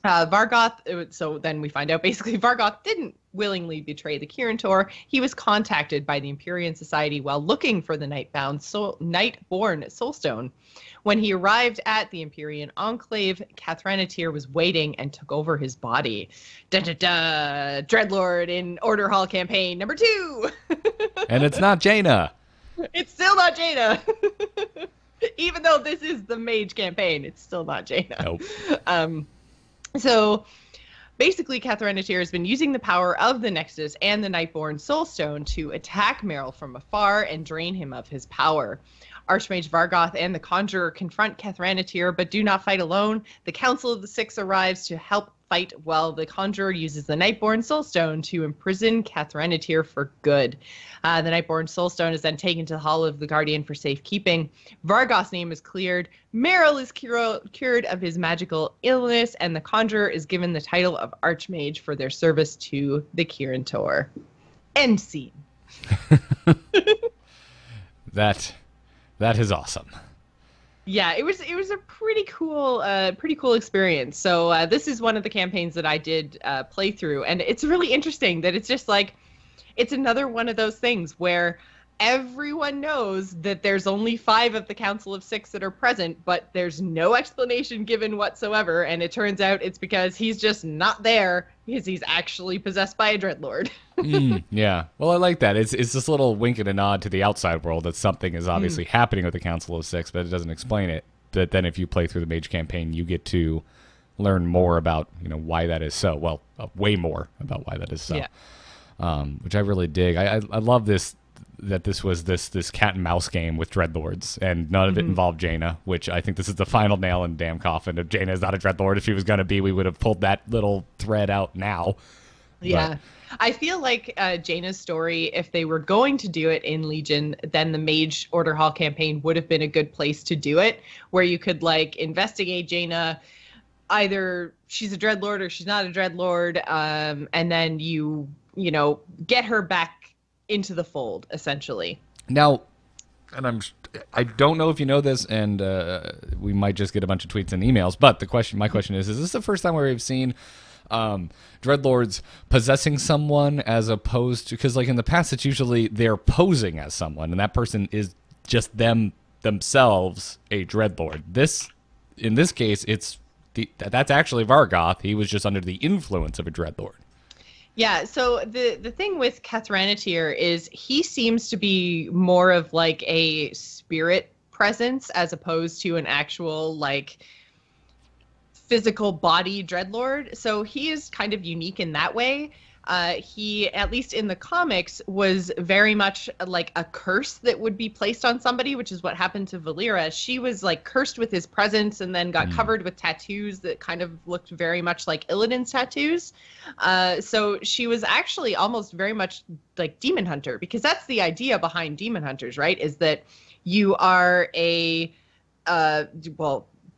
Vargoth, so then we find out basically Vargoth didn't willingly betray the Kirintor. He was contacted by the Empyrean Society while looking for the Nightborn Soulstone. When he arrived at the Empyrean Enclave, Cathranatir was waiting and took over his body. Dreadlord in Order Hall campaign number 2. And it's not Jaina. It's still not Jaina. Even though this is the Mage campaign, it's still not Jaina. Nope. So basically, Cathranatir has been using the power of the Nexus and the Nightborn Soulstone to attack Meryl from afar and drain him of his power. Archmage Vargoth and the Conjurer confront Cathranatir, but do not fight alone. The Council of the Six arrives to help fight, while the Conjurer uses the Nightborn Soulstone to imprison Cathranatir for good. The Nightborn Soulstone is then taken to the Hall of the Guardian for safekeeping. Vargoth's name is cleared. Meryl is cured of his magical illness, and the Conjurer is given the title of Archmage for their service to the Kirintor. End scene. That is awesome. Yeah, it was a pretty cool experience. So this is one of the campaigns that I did play through, and it's really interesting that it's just like, it's another one of those things where everyone knows that there's only 5 of the Council of 6 that are present, but there's no explanation given whatsoever, and it turns out it's because he's just not there because he's actually possessed by a Dreadlord. Yeah. Well, I like that. It's this little wink and a nod to the outside world that something is obviously happening with the Council of 6, but it doesn't explain it. But then if you play through the Mage campaign, you get to learn more about, why that is so. Well, way more about why that is so. Yeah. Which I really dig. I love this, that this was this cat and mouse game with Dreadlords, and none of it involved Jaina, which I think this is the final nail in the damn coffin. If Jaina is not a Dreadlord, if she was going to be, we would have pulled that little thread out now. Yeah. But I feel like Jaina's story, if they were going to do it in Legion, then the Mage Order Hall campaign would have been a good place to do it, where you could investigate Jaina. Either she's a Dreadlord or she's not a Dreadlord, and then you get her back into the fold, essentially. Now, and I don't know if you know this, and we might just get a bunch of tweets and emails, but my question is this the first time where we've seen Dreadlords possessing someone as opposed to, because like in the past it's usually they're posing as someone and that person is just themselves a Dreadlord. In this case, that's actually Vargoth. He was just under the influence of a Dreadlord. Yeah, so the thing with Cathranatir is he seems to be more of like a spirit presence as opposed to an actual like physical body Dreadlord. So he is kind of unique in that way. He, at least in the comics, was very much like a curse that would be placed on somebody, which is what happened to Valeera. She was like cursed with his presence and then got covered with tattoos that kind of looked very much like Illidan's tattoos. So she was actually almost very much like Demon Hunter, because that's the idea behind Demon Hunters, right? Is that you are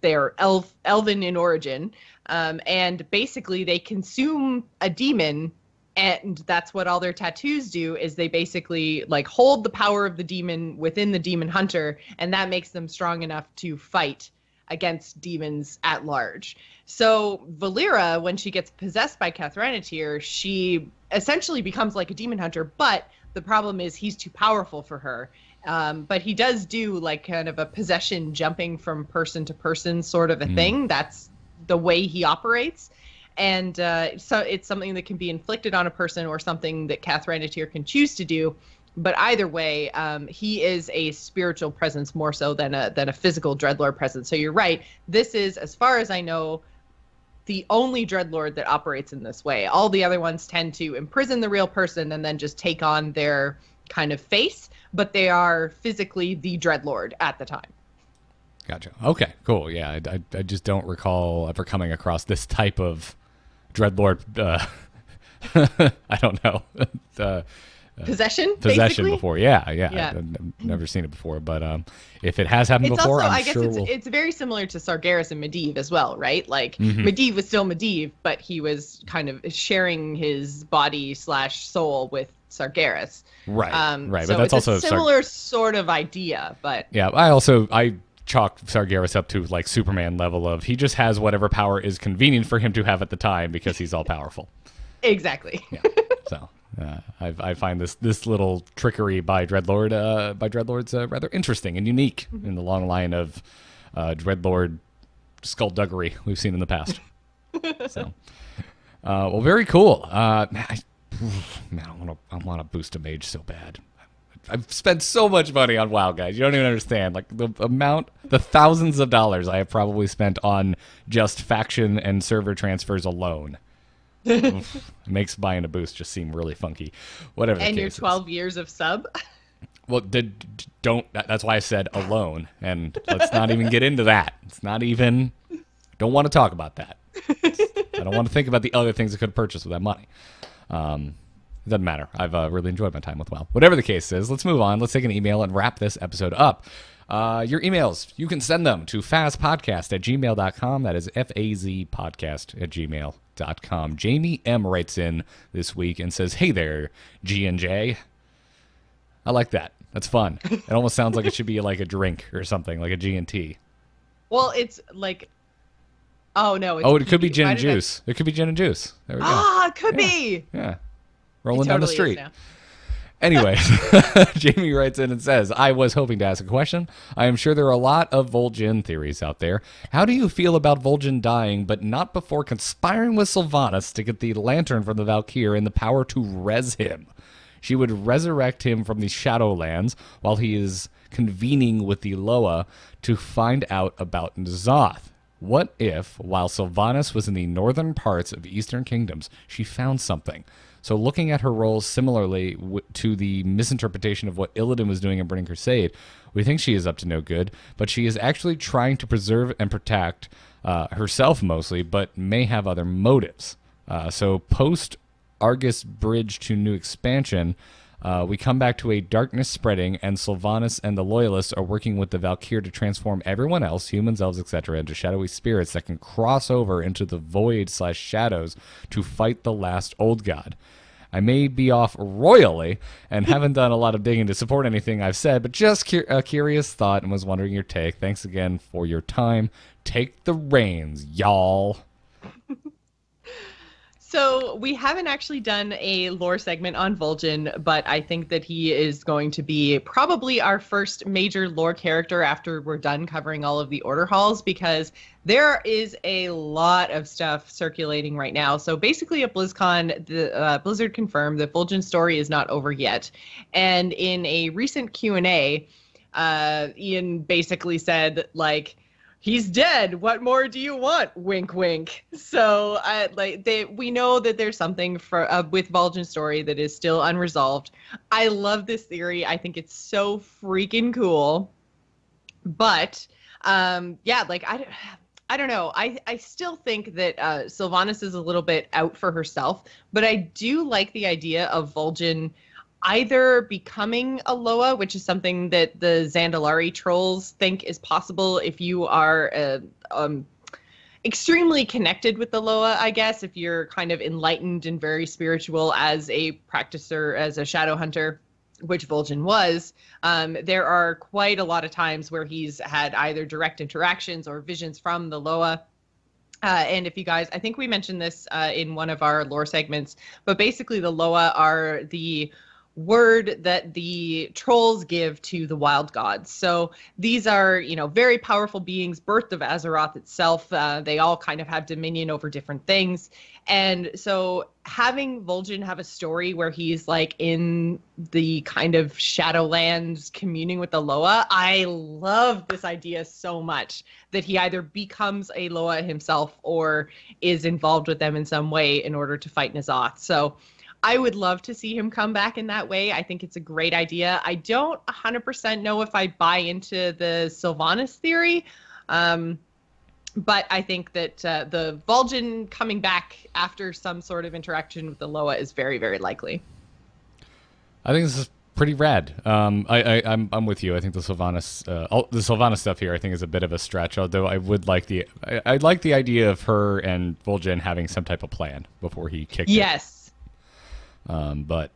they're elven in origin, and basically they consume a demon. And that's what all their tattoos do, is they basically like hold the power of the demon within the demon hunter, and that makes them strong enough to fight against demons at large. So Valeera, when she gets possessed by Cathranatir, she essentially becomes like a demon hunter, but the problem is he's too powerful for her. But he does do like kind of a possession jumping from person to person sort of a thing. That's the way he operates. And so it's something that can be inflicted on a person or something that Cathranatir can choose to do. But either way, he is a spiritual presence more so than a physical Dreadlord presence. So you're right. This is, as far as I know, the only Dreadlord that operates in this way. All the other ones tend to imprison the real person and then just take on their kind of face. But they are physically the Dreadlord at the time. Gotcha. Okay, cool. Yeah, I just don't recall ever coming across this type of Dreadlord, I don't know. Possession basically? Before. Yeah. Yeah. I've never seen it before, but if it has happened it's before, also, I'm sure it's very similar to Sargeras and Medivh as well, right? Like Medivh was still Medivh, but he was kind of sharing his body / soul with Sargeras. Right. Right. So but that's it's also a similar sort of idea, but yeah, I chalked Sargeras up to like Superman level of he just has whatever power is convenient for him to have at the time because he's all powerful. Exactly. Yeah. So I find this little trickery by Dreadlords rather interesting and unique in the long line of Dreadlord skullduggery we've seen in the past. So, well, very cool. Man, I want to boost a mage so bad. I've spent so much money on WoW, guys. You don't even understand. Like the thousands of dollars I have probably spent on just faction and server transfers alone. It makes buying a boost just seem really funky. Whatever the case is. And your 12 years of sub? Well, that's why I said alone. And let's not even get into that. It's not even, don't want to talk about that. I don't want to think about the other things I could have purchased with that money. It doesn't matter. I've really enjoyed my time with WoW. Whatever the case is, let's move on. Let's take an email and wrap this episode up. Your emails, you can send them to fazpodcast@gmail.com. That is fazpodcast@gmail.com. Jamie M. writes in this week and says, "Hey there, G&J." I like that. That's fun. It almost sounds like it should be like a drink or something, like a G&T. Well, it's like... Oh, no. It could be gin and juice. It could be gin and juice. There we go. It could be. Yeah. Rolling down the street. Is now. Anyway, Jamie writes in and says, "I was hoping to ask a question. I am sure there are a lot of Vol'jin theories out there. How do you feel about Vol'jin dying, but not before conspiring with Sylvanas to get the lantern from the Valkyr and the power to res him? She would resurrect him from the Shadowlands while he is convening with the Loa to find out about N'Zoth. What if, while Sylvanas was in the northern parts of Eastern Kingdoms, she found something? So looking at her roles similarly to the misinterpretation of what Illidan was doing in Burning Crusade, we think she is up to no good, but she is actually trying to preserve and protect herself mostly, but may have other motives. So post Argus Bridge to new expansion, we come back to a darkness spreading, and Sylvanas and the Loyalists are working with the Valkyr to transform everyone else, humans, elves, etc., into shadowy spirits that can cross over into the void/shadows to fight the last old god. I may be off royally and haven't done a lot of digging to support anything I've said, but just a curious thought and was wondering your take. Thanks again for your time. Take the reins, y'all. So we haven't actually done a lore segment on Vol'jin, but I think that he is going to be probably our first major lore character after we're done covering all of the order halls, because there is a lot of stuff circulating right now. So basically at BlizzCon, Blizzard confirmed that Vol'jin's story is not over yet. And in a recent Q&A, Ian basically said, like, he's dead. What more do you want? Wink, wink. So, we know that there's something with Vol'jin's story that is still unresolved. I love this theory. I think it's so freaking cool. But, yeah, like I don't know. I still think that Sylvanas is a little bit out for herself, but I do like the idea of Vol'jin either becoming a Loa, which is something that the Zandalari trolls think is possible if you are extremely connected with the Loa, I guess, if you're kind of enlightened and very spiritual as a practicer, as a shadow hunter, which Vol'jin was. There are quite a lot of times where he's had either direct interactions or visions from the Loa. And if you guys, I think we mentioned this in one of our lore segments, but basically the Loa are the word that the trolls give to the wild gods. So these are, very powerful beings, birth of Azeroth itself. They all kind of have dominion over different things. And so having Vol'jin have a story where he's like in the kind of Shadowlands communing with the Loa, I love this idea so much, that he either becomes a Loa himself or is involved with them in some way in order to fight N'Zoth. So I would love to see him come back in that way. I think it's a great idea. I don't 100% know if I buy into the Sylvanas theory, but I think that the Vol'jin coming back after some sort of interaction with the Loa is very, very likely. I think this is pretty rad. I'm with you. I think the Sylvanas stuff here, I think, is a bit of a stretch. Although I like the idea of her and Vol'jin having some type of plan before he kicked it. Yes. But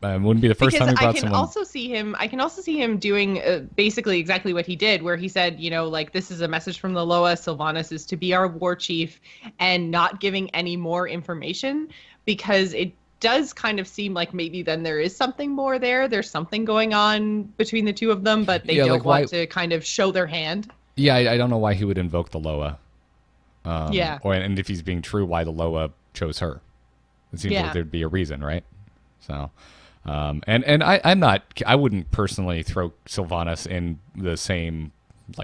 it wouldn't be the first time he brought someone. I can also see him doing basically exactly what he did, where he said, like, this is a message from the Loa. Sylvanas is to be our war chief, and not giving any more information, because it does kind of seem like maybe then there is something more there. There's something going on between the two of them, but they don't want to kind of show their hand. Yeah, I don't know why he would invoke the Loa. Yeah. And if he's being true, why the Loa chose her. It seems like there'd be a reason, right? So, I wouldn't personally throw Sylvanas in the same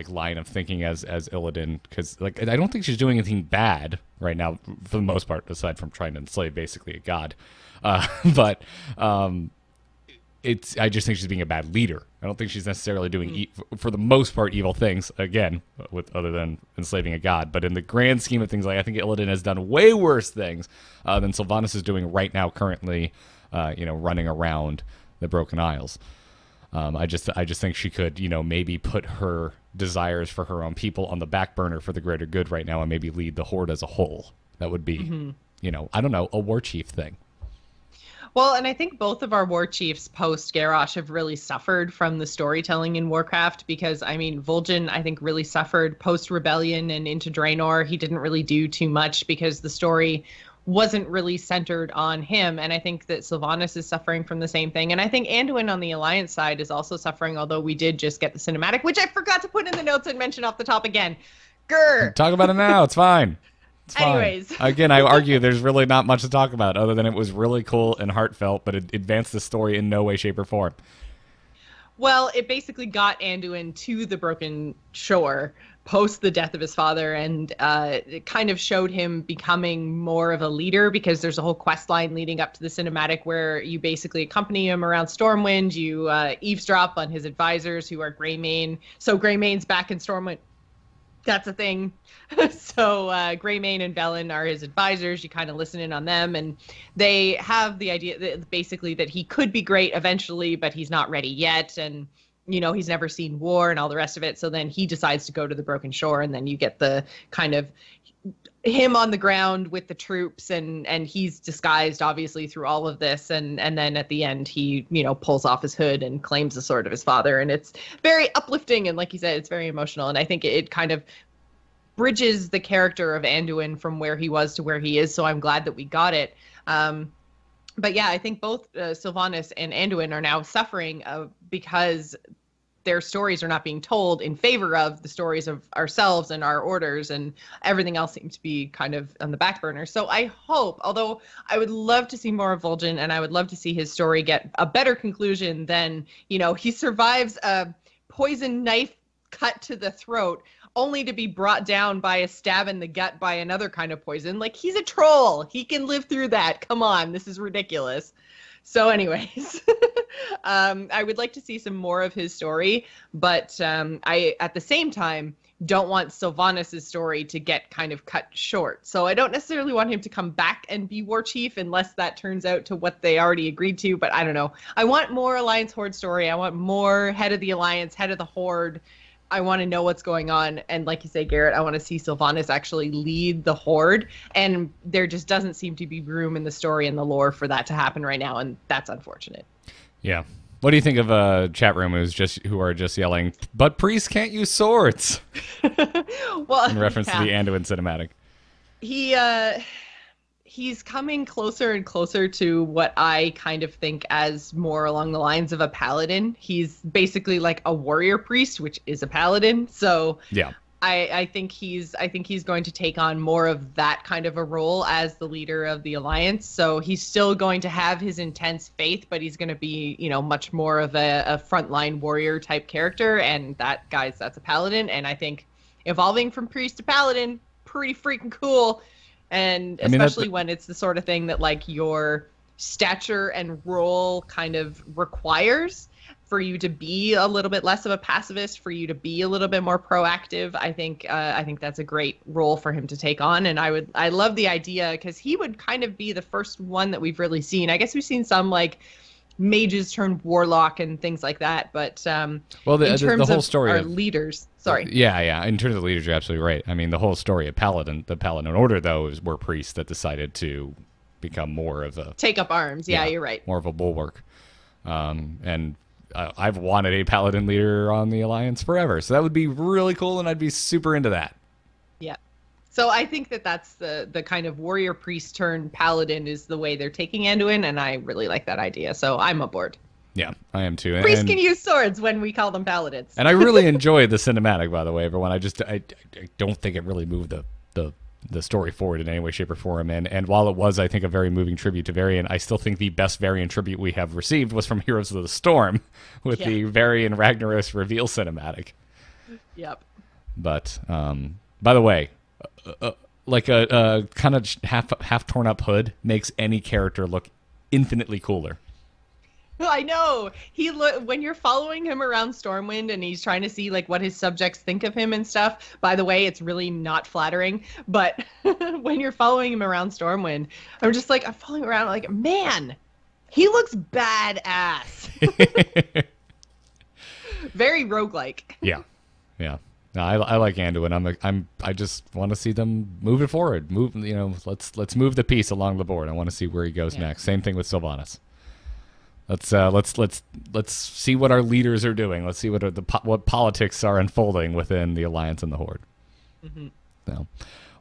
line of thinking as Illidan, because I don't think she's doing anything bad right now for the most part, aside from trying to enslave basically a god. But I just think she's being a bad leader. I don't think she's necessarily doing for the most part evil things, again, other than enslaving a god. But in the grand scheme of things, I think Illidan has done way worse things than Sylvanas is doing right now, currently. Running around the Broken Isles. I just think she could, maybe put her desires for her own people on the back burner for the greater good right now, and maybe lead the Horde as a whole. That would be, I don't know, a war chief thing. Well, and I think both of our war chiefs post Garrosh have really suffered from the storytelling in Warcraft, because, Vol'jin, I think, really suffered post Rebellion and into Draenor. He didn't really do too much because the story wasn't really centered on him. And I think that Sylvanas is suffering from the same thing. And I think Anduin on the Alliance side is also suffering, although we did just get the cinematic, which I forgot to put in the notes and mention off the top again. Grr! Talk about it now. It's fine. It's fine. Anyways. Again, I argue there's really not much to talk about other than it was really cool and heartfelt, but it advanced the story in no way, shape, or form. Well, it basically got Anduin to the Broken Shore post the death of his father, and it kind of showed him becoming more of a leader, because there's a whole quest line leading up to the cinematic where you basically accompany him around Stormwind. You eavesdrop on his advisors, who are Greymane. So Greymane's back in Stormwind. That's a thing. So Greymane and Velen are his advisors. You kind of listen in on them, and they have the idea that basically that he could be great eventually, but he's not ready yet. And he's never seen war and all the rest of it. So then he decides to go to the Broken Shore, and then you get the kind of him on the ground with the troops, and he's disguised obviously through all of this, and then at the end he, you know, pulls off his hood and claims the sword of his father, and it's very uplifting, and like you said, it's very emotional, and I think it kind of bridges the character of Anduin from where he was to where he is, so I'm glad that we got it. But yeah, I think both Sylvanas and Anduin are now suffering because their stories are not being told in favor of the stories of ourselves and our orders, and everything else seems to be kind of on the back burner. So I hope, although I would love to see more of Vol'jin, and I would love to see his story get a better conclusion than, you know, he survives a poison knife cut to the throat only to be brought down by a stab in the gut by another kind of poison. Like, he's a troll. He can live through that. Come on, this is ridiculous. So anyways, I would like to see some more of his story, but I, at the same time, don't want Sylvanas' story to get kind of cut short. So I don't necessarily want him to come back and be war chief unless that turns out to what they already agreed to, but I don't know. I want more Alliance Horde story. I want more head of the Alliance, head of the Horde. I want to know what's going on. And like you say, Garrett, I want to see Sylvanas actually lead the Horde. And there just doesn't seem to be room in the story and the lore for that to happen right now. And that's unfortunate. Yeah. What do you think of chat room who are just yelling, but priests can't use swords? Well, in reference to the Anduin cinematic. He's coming closer and closer to what I kind of think as more along the lines of a paladin. He's basically like a warrior priest, which is a paladin. So yeah, I think he's going to take on more of that kind of a role as the leader of the Alliance. So he's still going to have his intense faith, but he's going to be, you know, much more of a frontline warrior type character. And that's a paladin. And I think evolving from priest to paladin, pretty freaking cool. And especially when it's the sort of thing that like your stature and role kind of requires for you to be a little bit less of a pacifist, for you to be a little bit more proactive. I think that's a great role for him to take on. And I love the idea because he would kind of be the first one that we've really seen. I guess we've seen some like mages turn warlock and things like that, but well, in terms the whole of story our leaders. Sorry. Yeah. In terms of leaders, you're absolutely right. I mean, the whole story of the Paladin Order, though, were priests that decided to become more of a... Take up arms. Yeah, you're right. More of a bulwark. And I've wanted a Paladin leader on the Alliance forever, so that would be really cool, and I'd be super into that. Yeah. So I think that's the kind of warrior priest turned paladin is the way they're taking Anduin, and I really like that idea. So I'm aboard. Yeah, I am too. Priests can use swords when we call them paladins. And I really enjoyed the cinematic, by the way, everyone. I don't think it really moved the story forward in any way, shape, or form. And while it was, I think, a very moving tribute to Varian, I still think the best Varian tribute we have received was from Heroes of the Storm with the Varian Ragnaros reveal cinematic. Yep. But by the way, like a kind of half torn up hood makes any character look infinitely cooler. I know. When you're following him around Stormwind and he's trying to see like what his subjects think of him and stuff. By the way, it's really not flattering. But when you're following him around Stormwind, I'm following around like, man, he looks badass. Very roguelike. Yeah. No, I like Anduin. I just want to see them move it forward. Let's move the piece along the board. I want to see where he goes next. Same thing with Sylvanas. Let's see what our leaders are doing. Let's see what politics are unfolding within the Alliance and the Horde. Mm-hmm. So,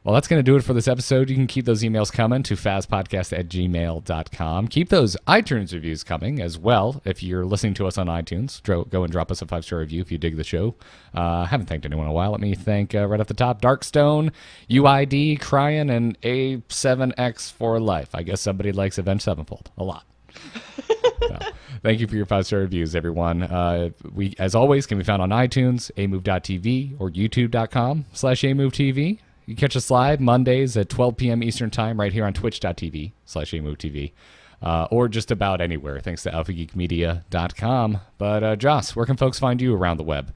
well, that's going to do it for this episode. You can keep those emails coming to fazpodcast@gmail.com. Keep those iTunes reviews coming as well. If you're listening to us on iTunes, go and drop us a 5-star review if you dig the show. I haven't thanked anyone in a while. Let me thank right off the top Darkstone, UID, Cryan, and A7X for life. I guess somebody likes Avenged Sevenfold a lot. So, thank you for your 5-star reviews, everyone. We, as always, can be found on iTunes, amove.tv, or youtube.com/amovetv. You can catch us live Mondays at 12 p.m. Eastern Time right here on twitch.tv/amovetv, or just about anywhere, thanks to alphageekmedia.com. But, Joss, where can folks find you around the web?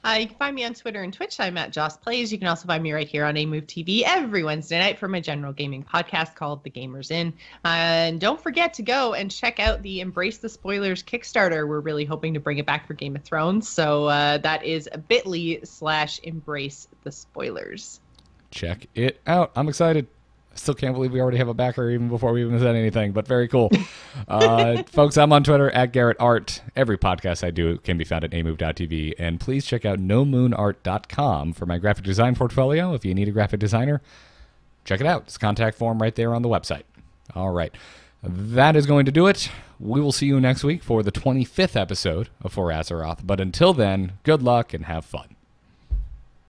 You can find me on Twitter and Twitch. I'm at Joss Plays. You can also find me right here on AMove TV every Wednesday night for my general gaming podcast called The Gamers In. And don't forget to go and check out the Embrace the Spoilers Kickstarter. We're really hoping to bring it back for Game of Thrones. So that is bit.ly/Embrace the Spoilers. check it out. I'm excited. I still can't believe we already have a backer even before we even said anything, but very cool. Folks, I'm on Twitter at Garrett Art. Every podcast I do can be found at amove.tv. And please check out nomoonart.com for my graphic design portfolio. If you need a graphic designer, check it out. It's a contact form right there on the website. All right. That is going to do it. We will see you next week for the 25th episode of For Azeroth. But until then, good luck and have fun.